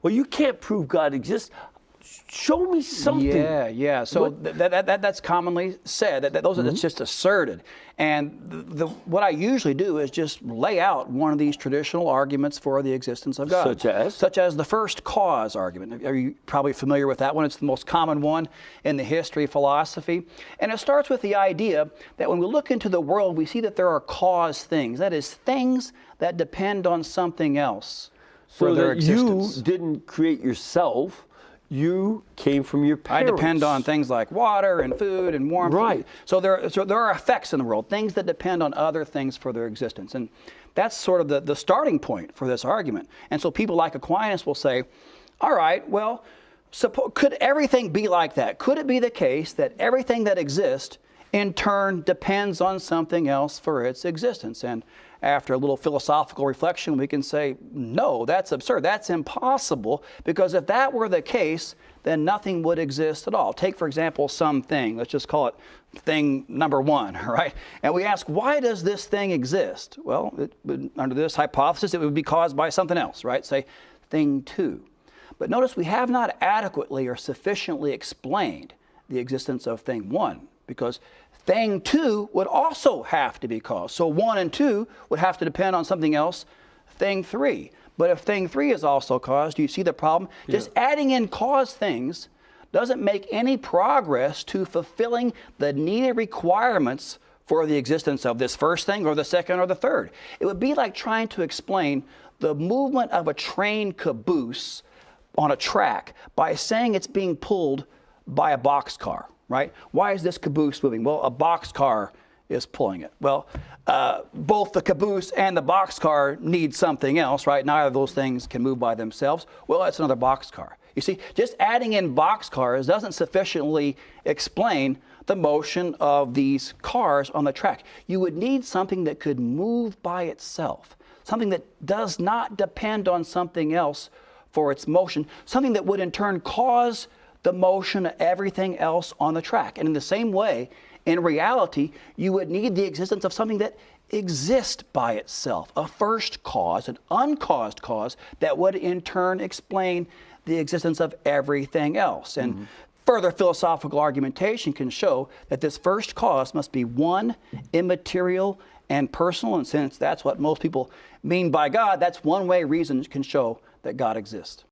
well, you can't prove God exists. Show me something. Yeah. So that's commonly said. That's just asserted. And what I usually do is just lay out one of these traditional arguments for the existence of God. Such as? Such as the first cause argument. Are you probably familiar with that one? It's the most common one in the history of philosophy. And it starts with the idea that when we look into the world, we see that there are cause things. That is, things that depend on something else for their existence. You didn't create yourself. You came from your parents. I depend on things like water and food and warmth. Right. So there are effects in the world, things that depend on other things for their existence. And that's sort of the starting point for this argument. And so people like Aquinas will say, all right, well, could everything be like that? Could it be the case that everything that exists in turn depends on something else for its existence? And after a little philosophical reflection, we can say, no, that's absurd. That's impossible, because if that were the case, then nothing would exist at all. Take, for example, something. Let's just call it thing number one, right? And we ask, why does this thing exist? Well, under this hypothesis, it would be caused by something else, right? Say, thing two. But notice we have not adequately or sufficiently explained the existence of thing one, because thing two would also have to be caused. So one and two would have to depend on something else, thing three. But if thing three is also caused, do you see the problem? Yeah. Just adding in cause things doesn't make any progress to fulfilling the needed requirements for the existence of this first thing or the second or the third. It would be like trying to explain the movement of a train caboose on a track by saying it's being pulled by a boxcar. Right? Why is this caboose moving? Well, a boxcar is pulling it. Well, both the caboose and the boxcar need something else, right? Neither of those things can move by themselves. Well, that's another boxcar. You see, just adding in boxcars doesn't sufficiently explain the motion of these cars on the track. You would need something that could move by itself, something that does not depend on something else for its motion, something that would in turn cause the motion of everything else on the track. And in the same way, in reality, you would need the existence of something that exists by itself, a first cause, an uncaused cause that would in turn explain the existence of everything else. And further philosophical argumentation can show that this first cause must be one, immaterial, and personal. And since that's what most people mean by God, that's one way reason can show that God exists.